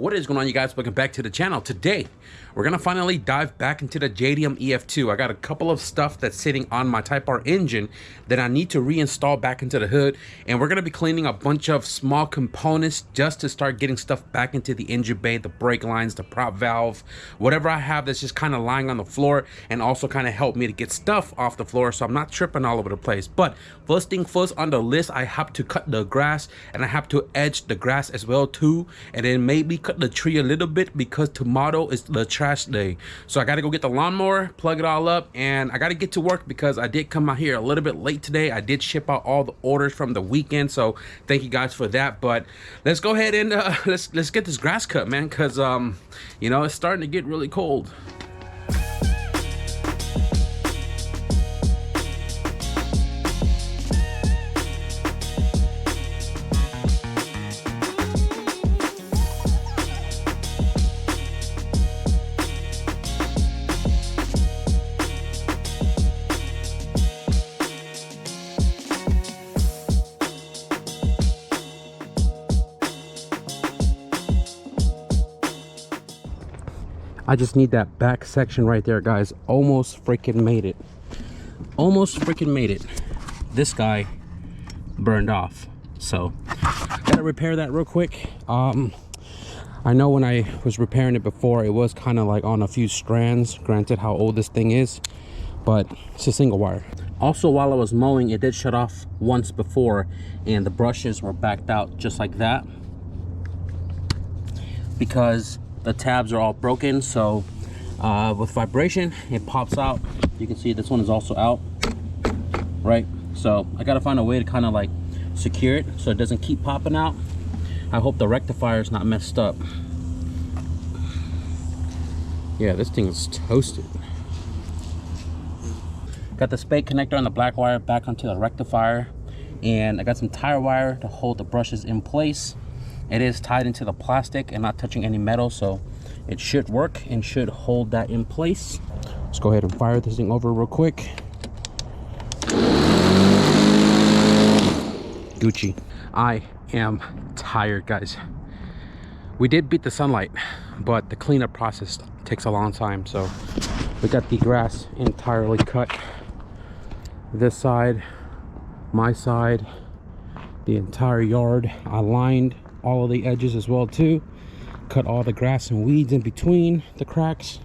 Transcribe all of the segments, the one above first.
What is going on, you guys? Welcome back to the channel. Today we're gonna finally dive back into the JDM EF2. I got a couple of stuff that's sitting on my Type R engine that I need to reinstall back into the hood, and we're gonna be cleaning a bunch of small components just to start getting stuff back into the engine bay, the brake lines, the prop valve, whatever I have that's just kind of lying on the floor, and also kind of help me to get stuff off the floor so I'm not tripping all over the place. But first thing first on the list, I have to cut the grass, and I have to edge the grass as well too, and then maybe cut the tree a little bit because tomorrow is the trash day. So I got to go get the lawnmower, plug it all up, and I got to get to work because I did come out here a little bit late today. I did ship out all the orders from the weekend, so thank you guys for that. But let's go ahead and let's get this grass cut, man, because you know, it's starting to get really cold. I just need that back section right there, guys. Almost freaking made it. Almost freaking made it. This guy burned off, so gotta repair that real quick. I know when I was repairing it before, it was kind of like on a few strands, granted how old this thing is, but it's a single wire. Also, while I was mowing, it did shut off once before, and the brushes were backed out just like that because the tabs are all broken. So with vibration, it pops out. You can see this one is also out, right? So I gotta find a way to kind of like secure it so it doesn't keep popping out. I hope the rectifier is not messed up. Yeah, this thing is toasted. Got the spade connector on the black wire back onto the rectifier, and I got some tire wire to hold the brushes in place. It is tied into the plastic and not touching any metal, so it should work and should hold that in place. Let's go ahead and fire this thing over real quick. Gucci. I am tired, guys. We did beat the sunlight, but the cleanup process takes a long time. So we got the grass entirely cut. This side, my side, the entire yard. I lined all of the edges as well too, cut all the grass and weeds in between the cracks,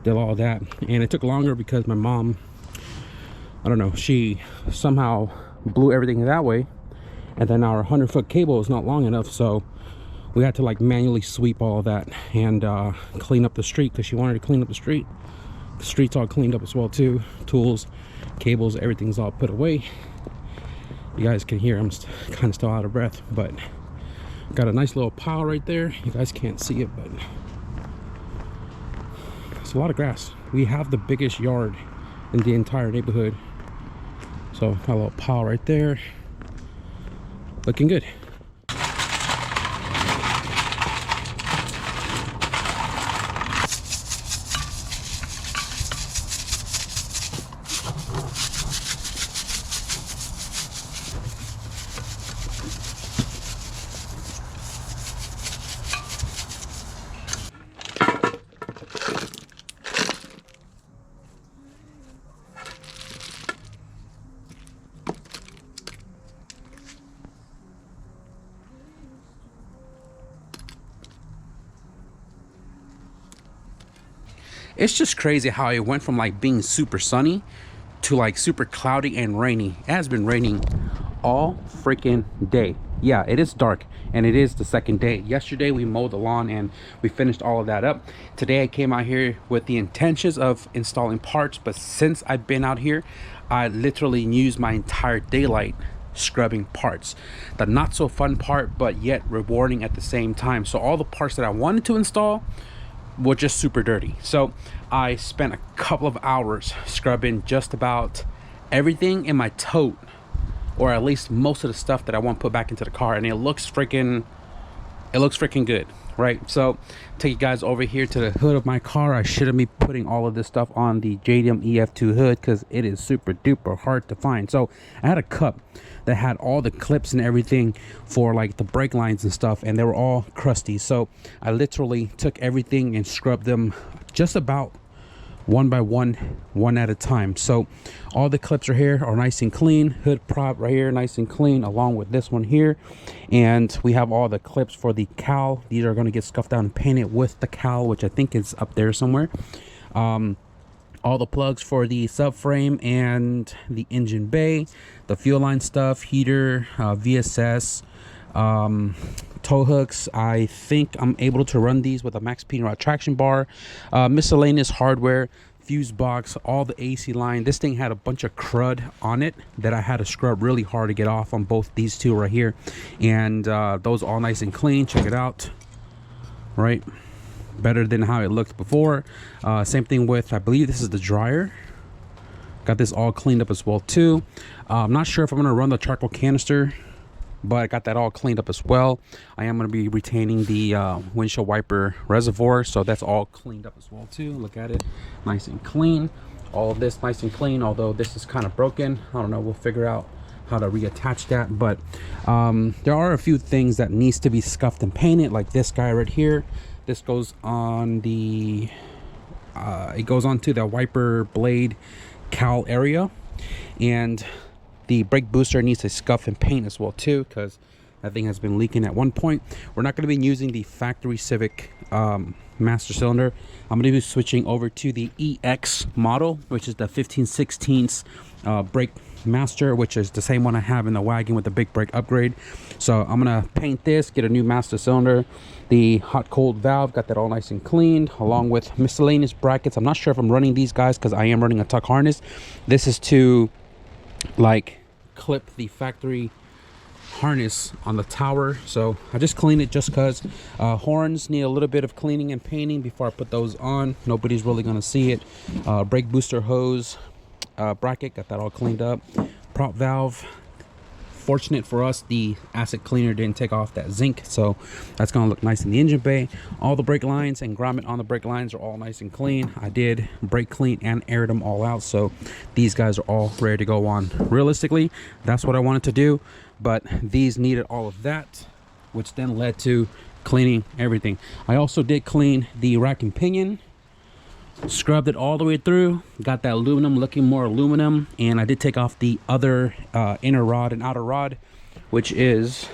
did all that. And it took longer because my mom, I don't know, she somehow blew everything that way, and then our 100-foot cable is not long enough, so we had to like manually sweep all of that and clean up the street because she wanted to clean up the street. The street's all cleaned up as well too. Tools, cables, everything's all put away. You guys can hear I'm kind of still out of breath, but got a nice little pile right there. You guys can't see it, but it's a lot of grass. We have the biggest yard in the entire neighborhood, so got a little pile right there. Looking good. It's just crazy how it went from like being super sunny to like super cloudy and rainy. It has been raining all freaking day. Yeah, it is dark, and it is the second day. Yesterday we mowed the lawn and we finished all of that up. Today I came out here with the intentions of installing parts, but since I've been out here, I literally used my entire daylight scrubbing parts. The not so fun part, but yet rewarding at the same time. So all the parts that I wanted to install were just super dirty. So I spent a couple of hours scrubbing just about everything in my tote, or at least most of the stuff that I want to put back into the car, and it looks freaking it looks freaking good, right? So take you guys over here to the hood of my car. I shouldn't be putting all of this stuff on the JDM EF2 hood because it is super duper hard to find. So I had a cup that had all the clips and everything for like the brake lines and stuff, and they were all crusty. So I literally took everything and scrubbed them just about one by one at a time. So all the clips are here are nice and clean. Hood prop right here nice and clean, along with this one here. And we have all the clips for the cowl. These are going to get scuffed out and painted with the cowl, which I think is up there somewhere. All the plugs for the subframe and the engine bay, the fuel line stuff, heater, VSS, tow hooks. I think I'm able to run these with a max pinion rod traction bar, miscellaneous hardware, fuse box, all the AC line. This thing had a bunch of crud on it that I had to scrub really hard to get off on both these two right here, and those all nice and clean. Check it out, right? Better than how it looked before. Same thing with, I believe this is the dryer. Got this all cleaned up as well too. I'm not sure if I'm going to run the charcoal canister, but I got that all cleaned up as well. I am going to be retaining the windshield wiper reservoir, so that's all cleaned up as well too. Look at it, nice and clean. All of this nice and clean, although this is kind of broken. I don't know, we'll figure out how to reattach that. But there are a few things that needs to be scuffed and painted, like this guy right here. This goes on the it goes onto the wiper blade cowl area, and the brake booster needs to scuff and paint as well too, because that thing has been leaking at one point. We're not going to be using the factory Civic master cylinder. I'm going to be switching over to the EX model, which is the 15/16 brake master, which is the same one I have in the wagon with the big brake upgrade. So I'm going to paint this, get a new master cylinder. The hot cold valve, got that all nice and cleaned, along with miscellaneous brackets. I'm not sure if I'm running these guys because I am running a tuck harness. This is to like clip the factory harness on the tower, so I just cleaned it just because. Horns need a little bit of cleaning and painting before I put those on. Nobody's really gonna see it. Brake booster hose bracket, got that all cleaned up. Prop valve, fortunate for us, the acid cleaner didn't take off that zinc, so that's gonna look nice in the engine bay. All the brake lines and grommet on the brake lines are all nice and clean. I did brake clean and aired them all out, so these guys are all ready to go on. Realistically, that's what I wanted to do, but these needed all of that, which then led to cleaning everything. I also did clean the rack and pinion, scrubbed it all the way through, got that aluminum looking more aluminum, and I did take off the other inner rod and outer rod, which is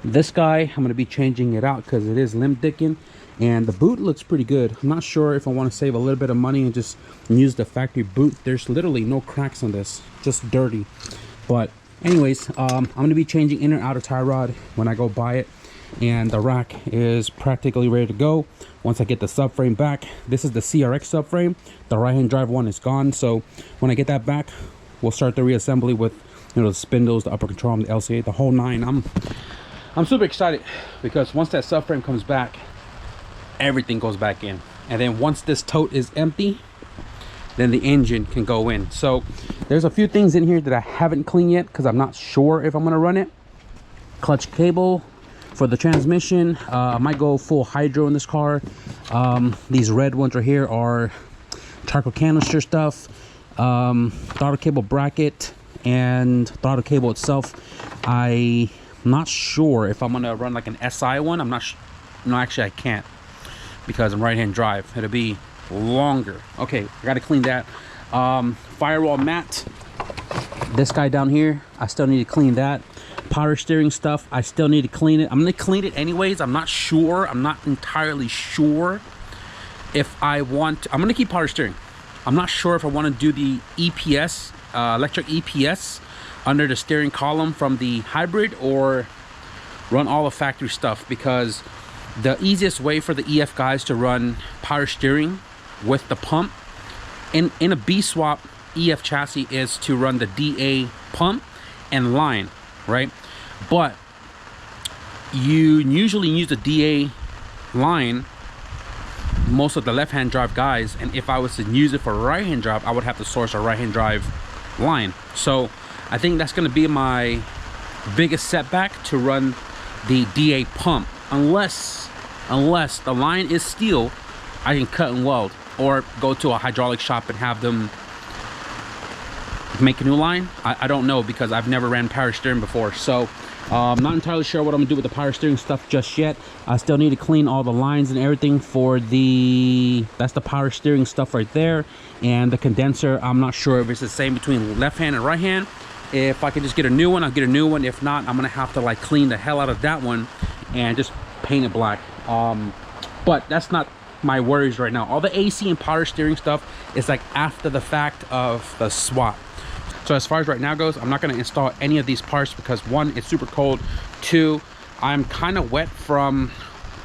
this guy. I'm going to be changing it out because it is limb dicking, and the boot looks pretty good. I'm not sure if I want to save a little bit of money and just use the factory boot. There's literally no cracks on this, just dirty. But anyways, I'm going to be changing inner and outer tie rod when I go buy it, and the rack is practically ready to go once I get the subframe back. This is the CRX subframe. The right hand drive one is gone, so when I get that back, we'll start the reassembly with, you know, the spindles, the upper control arm, the LCA, the whole nine. I'm super excited because once that subframe comes back, everything goes back in, and then once this tote is empty, then the engine can go in. So there's a few things in here that I haven't cleaned yet because I'm not sure if I'm going to run it. Clutch cable for the transmission. I might go full hydro in this car. These red ones right here are charcoal canister stuff. Throttle cable bracket and throttle cable itself. I'm not sure if I'm gonna run like an SI one. I'm not no, actually I can't, because I'm right hand drive. It'll be longer. Okay, I gotta clean that. Firewall mat, this guy down here, I still need to clean that. Power steering stuff, I still need to clean it. I'm gonna clean it anyways. I'm not sure, I'm not entirely sure if I want. I'm gonna keep power steering. I'm not sure if I want to do the EPS, electric EPS under the steering column from the hybrid, or run all the factory stuff, because the easiest way for the EF guys to run power steering with the pump in a B swap EF chassis is to run the DA pump and line, right? But you usually use the DA line, most of the left-hand drive guys, and if I was to use it for right-hand drive, I would have to source a right-hand drive line. So I think that's going to be my biggest setback, to run the DA pump unless the line is steel, I can cut and weld or go to a hydraulic shop and have them make a new line. I don't know, because I've never ran power steering before, so I'm not entirely sure what I'm gonna do with the power steering stuff just yet. I still need to clean all the lines and everything for that's the power steering stuff right there. And the condenser, I'm not sure if it's the same between left hand and right hand. If I could just get a new one, I'll get a new one. If not, I'm gonna have to like clean the hell out of that one and just paint it black. But that's not my worries right now. All the AC and power steering stuff is like after the fact of the swap. So as far as right now goes, I'm not going to install any of these parts because one, it's super cold. Two, I'm kind of wet from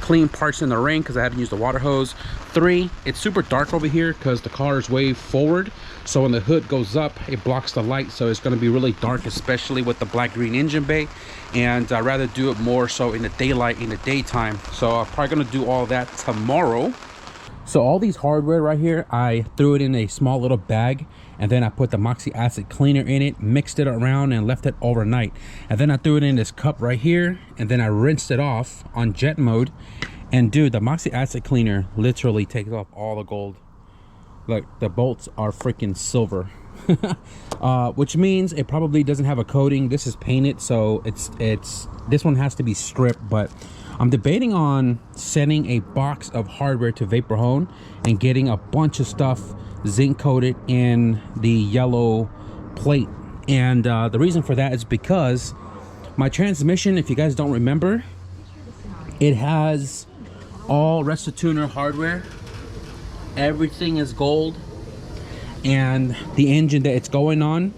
cleaning parts in the rain because I haven't used the water hose. Three, it's super dark over here because the car is way forward. So when the hood goes up, it blocks the light. So it's going to be really dark, especially with the black green engine bay. And I'd rather do it more so in the daylight, in the daytime. So I'm probably going to do all that tomorrow. So all these hardware right here, I threw it in a small little bag, and then I put the Moxie acid cleaner in it, mixed it around and left it overnight. And then I threw it in this cup right here, and then I rinsed it off on jet mode. And dude, the Moxie acid cleaner literally takes off all the gold. Look, the bolts are freaking silver. Which means it probably doesn't have a coating. This is painted, so this one has to be stripped. But I'm debating on sending a box of hardware to Vapor Hone and getting a bunch of stuff zinc coated in the yellow plate. And the reason for that is because my transmission, if you guys don't remember, it has all REDZONERACE hardware. Everything is gold, and the engine that it's going on,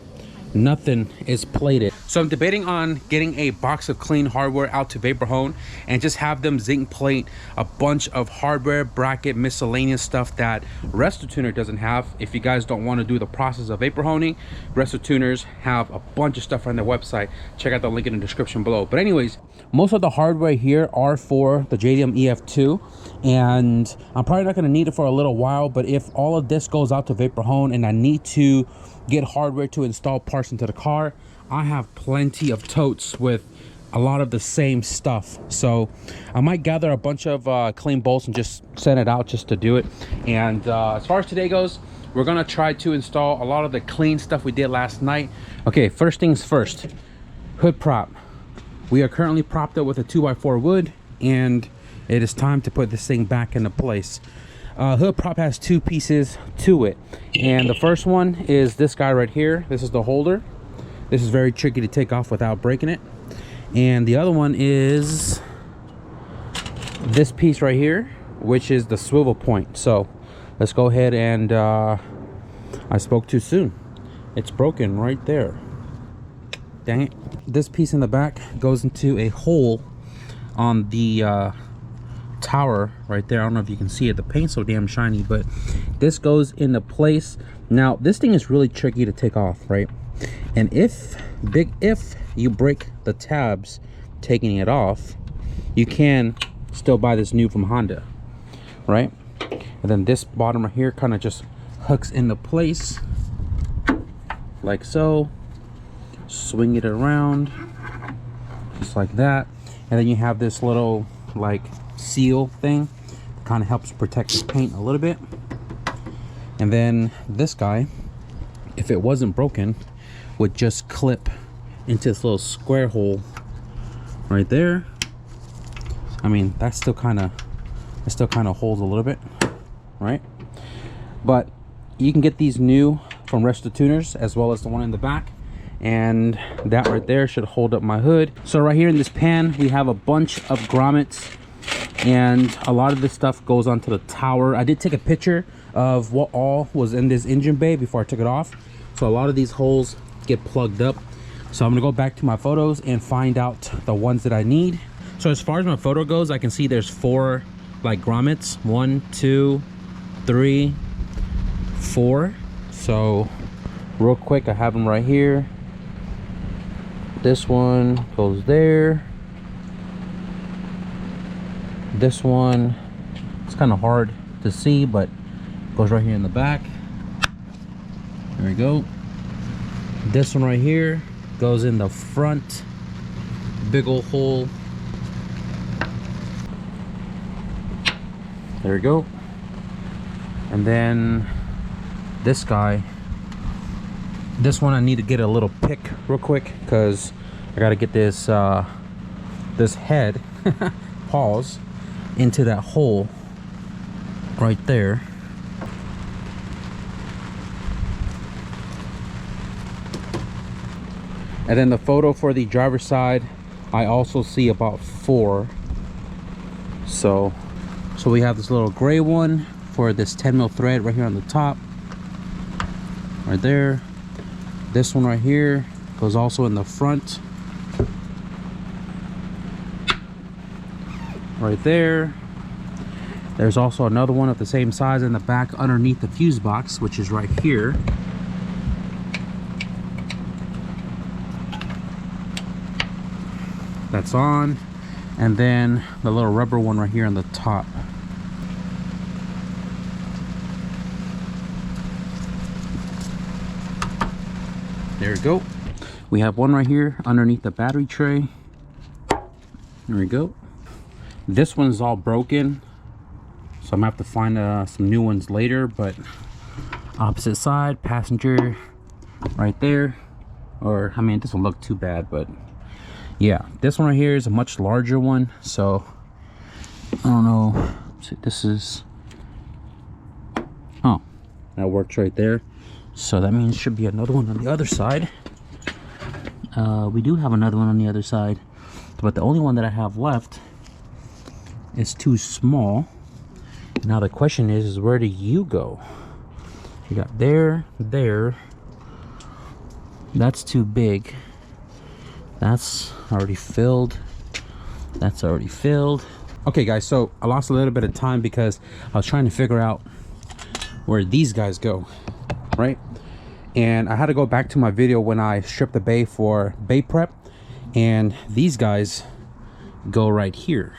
nothing is plated. So I'm debating on getting a box of clean hardware out to Vapor Hone and just have them zinc plate a bunch of hardware, bracket, miscellaneous stuff that REDZONERACE doesn't have. If you guys don't want to do the process of Vapor Honing, REDZONERACE have a bunch of stuff on their website. Check out the link in the description below. But anyways, most of the hardware here are for the JDM EF2, and I'm probably not going to need it for a little while. But if all of this goes out to Vapor Hone and I need to get hardware to install parts into the car, I have plenty of totes with a lot of the same stuff. So I might gather a bunch of clean bolts and just send it out just to do it. And as far as today goes, we're gonna try to install a lot of the clean stuff we did last night. Okay, first things first, hood prop. We are currently propped up with a 2x4 wood, and it is time to put this thing back into place. Hood prop has two pieces to it, and the first one is this guy right here. This is the holder. This is very tricky to take off without breaking it. And the other one is this piece right here, which is the swivel point. So let's go ahead and I spoke too soon. It's broken right there. Dang it. This piece in the back goes into a hole on the tower right there. I don't know if you can see it, the paint's so damn shiny, but this goes into place. Now this thing is really tricky to take off, right? And if you break the tabs taking it off, you can still buy this new from Honda, right? And then this bottom right here kind of just hooks into place like so. Swing it around just like that, and then you have this little like seal thing that kind of helps protect the paint a little bit. And then this guy, if it wasn't broken, would just clip into this little square hole right there. I mean, that still kind of holds a little bit, right? But you can get these new from REDZONERACE, as well as the one in the back, and that right there should hold up my hood. So right here in this pan, we have a bunch of grommets, and a lot of this stuff goes onto the tower. I did take a picture of what all was in this engine bay before I took it off. So a lot of these holes get plugged up. So I'm gonna go back to my photos and find out the ones that I need. So as far as my photo goes, I can see there's 4 like grommets. 1, 2, 3, 4. So real quick, I have them right here. This one goes there. This one, it's kind of hard to see, but goes right here in the back. There we go. This one right here goes in the front, big old hole. There we go. And then this guy, this one I need to get a little pick real quick because I got to get this this head paws into that hole right there. And then the photo for the driver's side, I also see about 4. So we have this little gray one for this 10 mil thread right here on the top, right there. This one right here goes also in the front, right there. There's also another one of the same size in the back underneath the fuse box, which is right here. That's on. And then the little rubber one right here on the top. There we go. We have one right here underneath the battery tray. There we go. This one's all broken, so I'm gonna have to find some new ones later. But opposite side, passenger right there. Or I mean, it doesn't look too bad, but yeah, this one right here is a much larger one. So I don't know. This is, oh, that works right there. So that means should be another one on the other side. We do have another one on the other side, but the only one that I have left is too small. Now the question is where do you go? You got there. That's too big. That's already filled. That's already filled. Okay guys, so I lost a little bit of time because I was trying to figure out where these guys go, right? And I had to go back to my video when I stripped the bay for bay prep, and these guys go right here.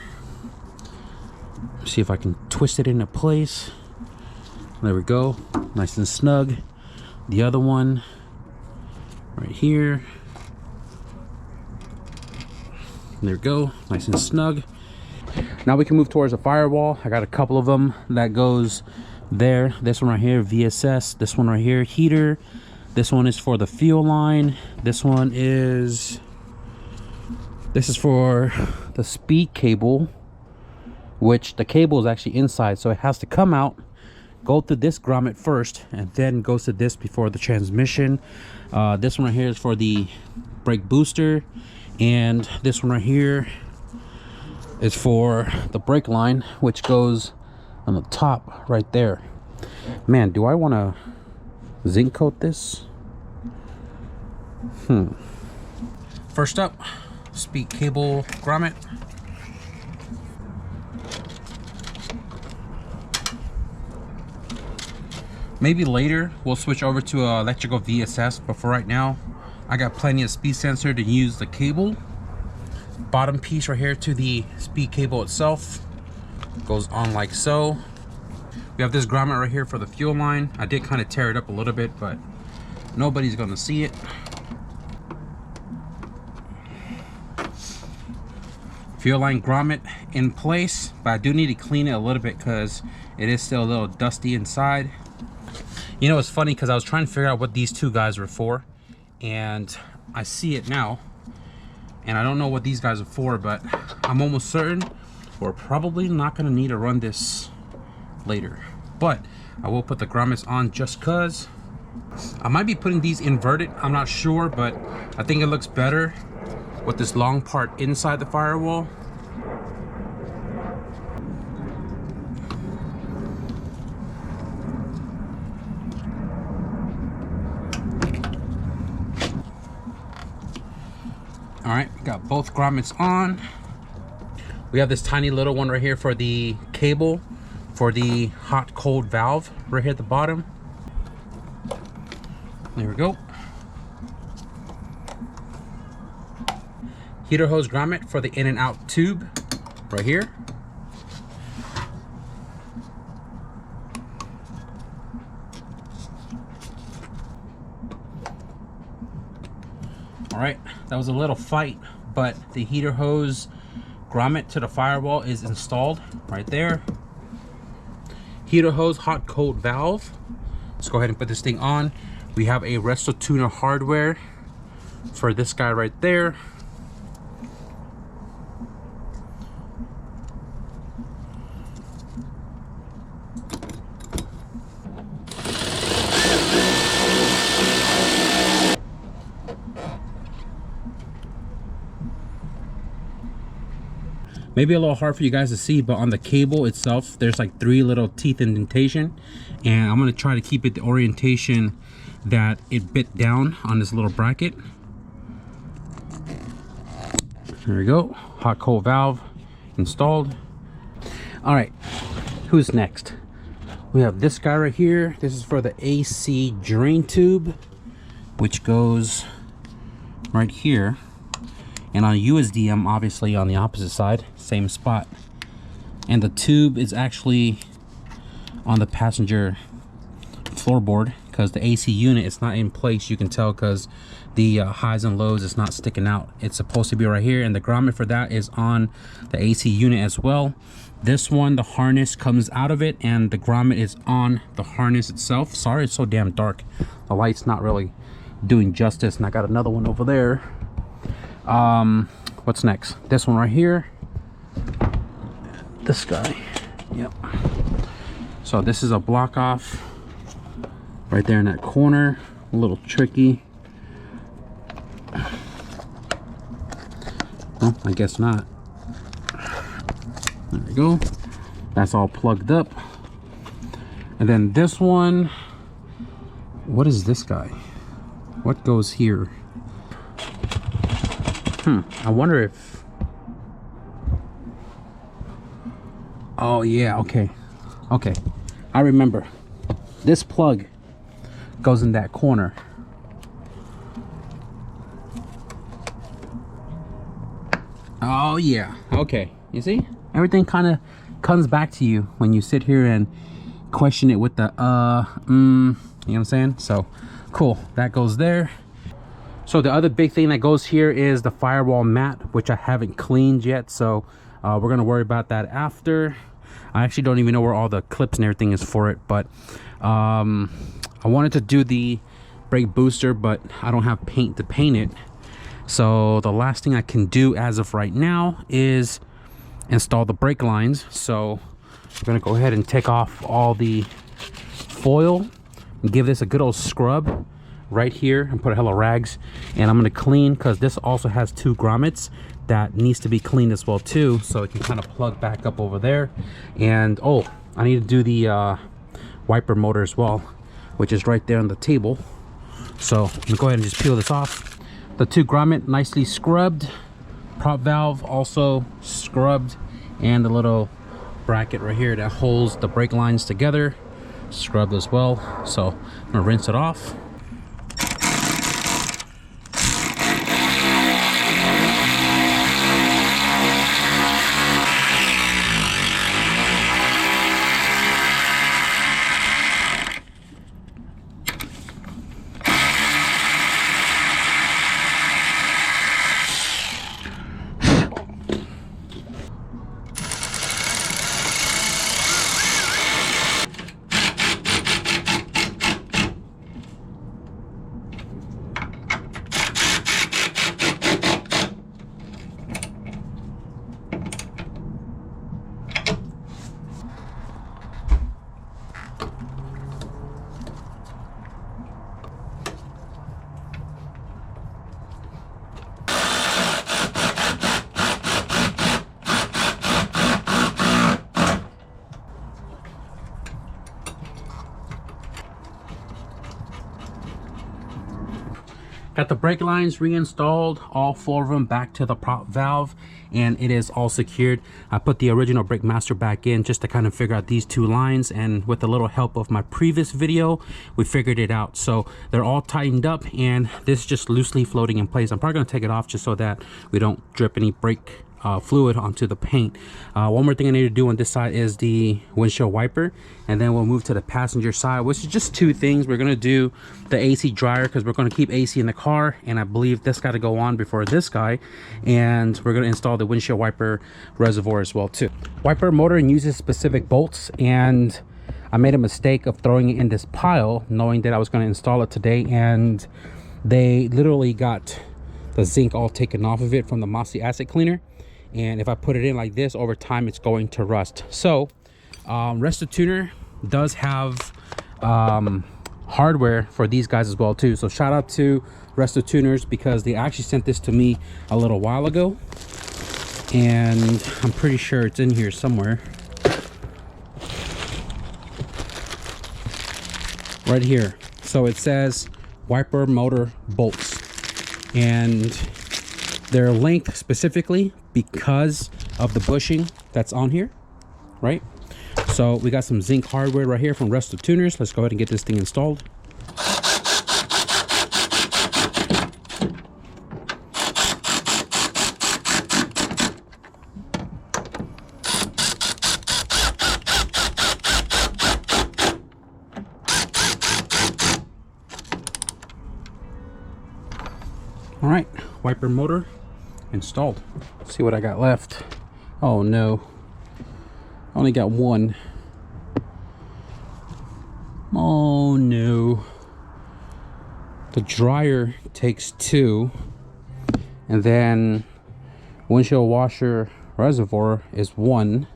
See if I can twist it into place. There we go, nice and snug. The other one right here. There we go, nice and snug. Now we can move towards the firewall. I got a couple of them that goes there. This one right here, VSS. This one right here, heater. This one is for the fuel line. This is for the speed cable, which the cable is actually inside, so it has to come out, go through this grommet first, and then goes to this before the transmission. This one right here is for the brake booster, and this one right here is for the brake line, which goes on the top right there. Man, do I want to zinc coat this? First up, speed cable grommet. Maybe later we'll switch over to electrical VSS, but for right now I got plenty of speed sensor to use the cable. Bottom piece right here to the speed cable itself goes on like so. We have this grommet right here for the fuel line. I did kind of tear it up a little bit, but nobody's gonna see it. Fuel line grommet in place, but I do need to clean it a little bit because it is still a little dusty inside. You know, it's funny because I was trying to figure out what these two guys were for, and I see it now, and I don't know what these guys are for, but I'm almost certain we're probably not going to need to run this later. But I will put the grommets on just because. I might be putting these inverted, I'm not sure, but I think it looks better with this long part inside the firewall. All right, got both grommets on. We have this tiny little one right here for the cable for the hot cold valve right here at the bottom. There we go. Heater hose grommet for the in and out tube right here. All right, that was a little fight, but the heater hose grommet to the firewall is installed right there. heater hose hot cold valve. Let's go ahead and put this thing on. We have a Resto Tuner hardware for this guy right there. Maybe a little hard for you guys to see, but on the cable itself there's like 3 little teeth indentation, and I'm going to try to keep it the orientation that it bit down on this little bracket. There we go, hot cold valve installed. All right, who's next? We have this guy right here. This is for the AC drain tube, which goes right here. And on USDM, obviously on the opposite side, same spot. And the tube is actually on the passenger floorboard because the AC unit is not in place. You can tell because the highs and lows is not sticking out. It's supposed to be right here, and the grommet for that is on the AC unit as well. This one, the harness comes out of it, and the grommet is on the harness itself. Sorry, it's so damn dark. The light's not really doing justice, and I got another one over there. What's next? This one right here. This guy. Yep. So this is a block off right there in that corner. A little tricky. Well, I guess not. There we go. That's all plugged up. And then this one, what is this guy? What goes here? I wonder if, oh yeah, okay, I remember. This plug goes in that corner. Oh yeah, okay, you see, everything kind of comes back to you when you sit here and question it with the you know what I'm saying? So cool, that goes there. So the other big thing that goes here is the firewall mat, which I haven't cleaned yet, so we're gonna worry about that after. I actually don't even know where all the clips and everything is for it, but I wanted to do the brake booster, but I don't have paint to paint it. So the last thing I can do as of right now is install the brake lines. So I'm gonna go ahead and take off all the foil and give this a good old scrub right here and put a hella rags, and I'm going to clean because this also has 2 grommets that needs to be cleaned as well too, so it can kind of plug back up over there. And oh, I need to do the wiper motor as well, which is right there on the table. So I'm gonna go ahead and just peel this off. The 2 grommet nicely scrubbed, prop valve also scrubbed, and the little bracket right here that holds the brake lines together scrubbed as well. So I'm gonna rinse it off. Got the brake lines reinstalled, all 4 of them back to the prop valve, and it is all secured. I put the original brake master back in just to kind of figure out these 2 lines, and with a little help of my previous video, we figured it out. So they're all tightened up, and this is just loosely floating in place. I'm probably going to take it off just so that we don't drip any brake fluid onto the paint. One more thing I need to do on this side is the windshield wiper, and then we'll move to the passenger side, which is just 2 things. We're going to do the AC dryer because we're going to keep AC in the car, and I believe this got to go on before this guy, and we're going to install the windshield wiper reservoir as well too. Wiper motor uses specific bolts, and I made a mistake of throwing it in this pile knowing that I was going to install it today, and they literally got the zinc all taken off of it from the mossy acid cleaner. And if I put it in like this, over time it's going to rust. So REDZONERACE does have hardware for these guys as well too. So shout out to REDZONERACE, because they actually sent this to me a little while ago, and I'm pretty sure it's in here somewhere. Right here. So it says wiper motor bolts, and they're linked specifically because of the bushing that's on here, right? So we got some zinc hardware right here from REDZONERACE. Let's go ahead and get this thing installed. All right, wiper motor installed. Let's see what I got left. Oh no, only got one. Oh no. The dryer takes 2, and then windshield washer reservoir is 1.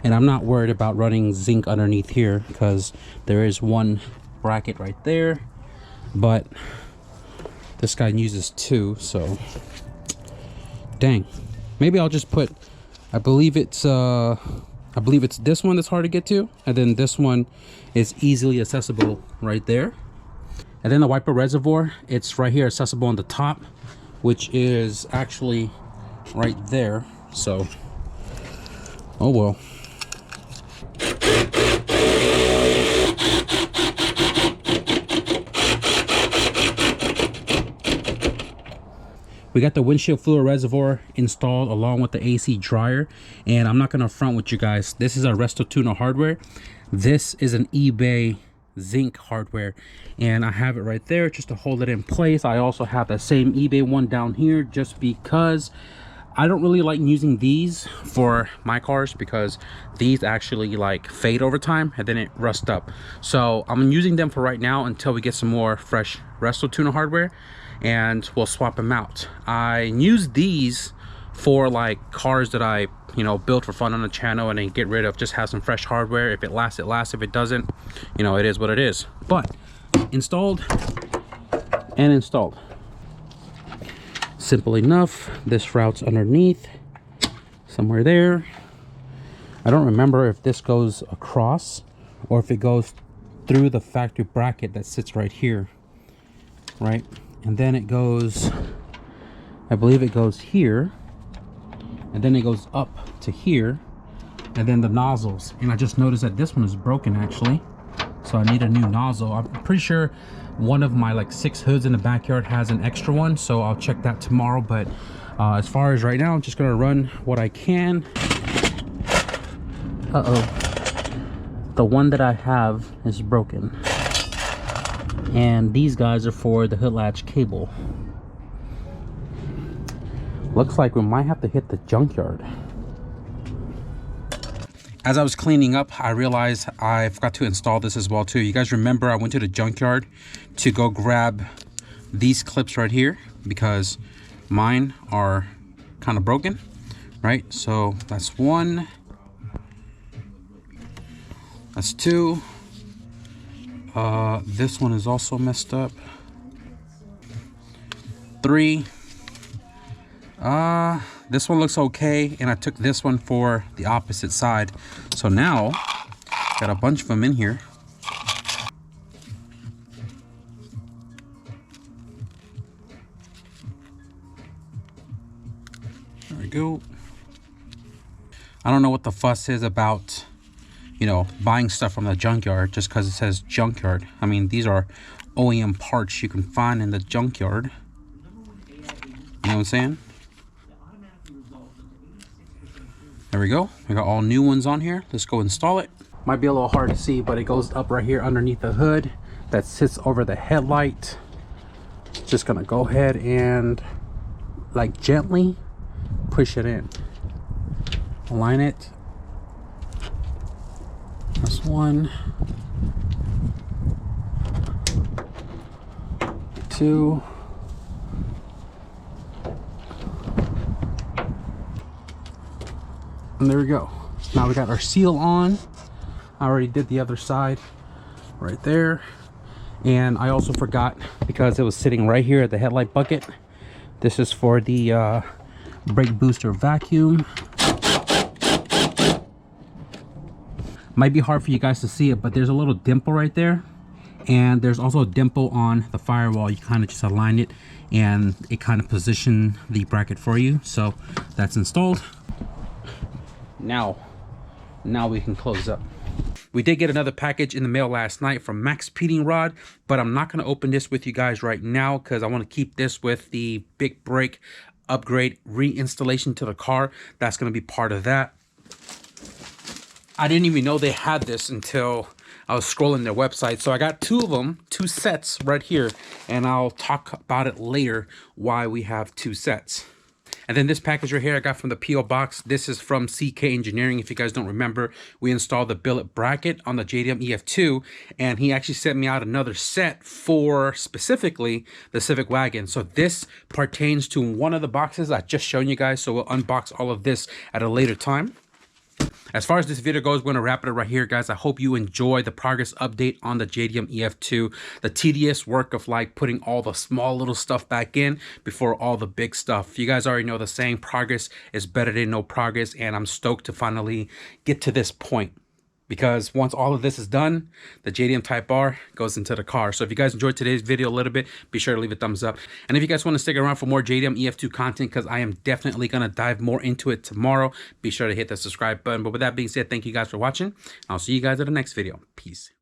And I'm not worried about running zinc underneath here because there is one bracket right there, but this guy uses 2, so dang. Maybe I'll just put, I believe it's this one that's hard to get to, and then this one is easily accessible right there. And then the wiper reservoir, it's right here accessible on the top, which is actually right there. So oh well. We got the windshield fluid reservoir installed along with the AC dryer, and I'm not gonna front with you guys. This is a REDZONERACE hardware. This is an eBay zinc hardware, and I have it right there just to hold it in place. I also have the same eBay one down here just because I don't really like using these for my cars, because these actually like fade over time and then it rusts up. So I'm using them for right now until we get some more fresh REDZONERACE hardware, and we'll swap them out. I use these for like cars that I, you know, build for fun on the channel and then get rid of, just have some fresh hardware. If it lasts, it lasts. If it doesn't, you know, it is what it is. But installed and installed. Simple enough. This route's underneath somewhere there. I don't remember if this goes across or if it goes through the factory bracket that sits right here, right? And then it goes, I believe it goes here, and then it goes up to here, and then the nozzles. And I just noticed that this one is broken actually, so I need a new nozzle. I'm pretty sure one of my like 6 hoods in the backyard has an extra one, so I'll check that tomorrow. But as far as right now, I'm just gonna run what I can. The one that I have is broken, and these guys are for the hood latch cable. Looks like we might have to hit the junkyard. As I was cleaning up, I realized I forgot to install this as well too. You guys remember I went to the junkyard to go grab these clips right here because mine are kind of broken, right? So that's 1, that's 2. This one is also messed up. 3. This one looks okay, and I took this one for the opposite side. So now got a bunch of them in here. There we go. I don't know what the fuss is about, you know, buying stuff from the junkyard just because it says junkyard. I mean, these are OEM parts you can find in the junkyard. You know what I'm saying? There we go. We got all new ones on here. Let's go install it. Might be a little hard to see, but it goes up right here underneath the hood that sits over the headlight. Just gonna go ahead and like gently push it in. Align it. There's one, two, and there we go. Now we got our seal on. I already did the other side right there. And I also forgot, because it was sitting right here at the headlight bucket. This is for the brake booster vacuum. Might be hard for you guys to see it, but there's a little dimple right there. And there's also a dimple on the firewall. You kind of just align it and it kind of position the bracket for you. So that's installed. Now we can close up. We did get another package in the mail last night from Max Peeling Rod, but I'm not going to open this with you guys right now because I want to keep this with the big brake upgrade reinstallation to the car. That's going to be part of that. I didn't even know they had this until I was scrolling their website. So I got two of them, two sets right here, and I'll talk about it later why we have two sets. And then this package right here I got from the P.O. Box. This is from CK Engineering. If you guys don't remember, we installed the billet bracket on the JDM EF2, and he actually sent me out another set for specifically the Civic Wagon. So this pertains to one of the boxes I just shown you guys. So we'll unbox all of this at a later time. As far as this video goes, we're going to wrap it up right here, guys. I hope you enjoy the progress update on the JDM EF2, the tedious work of like putting all the small little stuff back in before all the big stuff. You guys already know the saying, progress is better than no progress, and I'm stoked to finally get to this point. Because once all of this is done, the JDM Type R goes into the car. So if you guys enjoyed today's video a little bit, be sure to leave a thumbs up. And if you guys want to stick around for more JDM EF2 content, because I am definitely going to dive more into it tomorrow, be sure to hit the subscribe button. But with that being said, thank you guys for watching. I'll see you guys in the next video. Peace.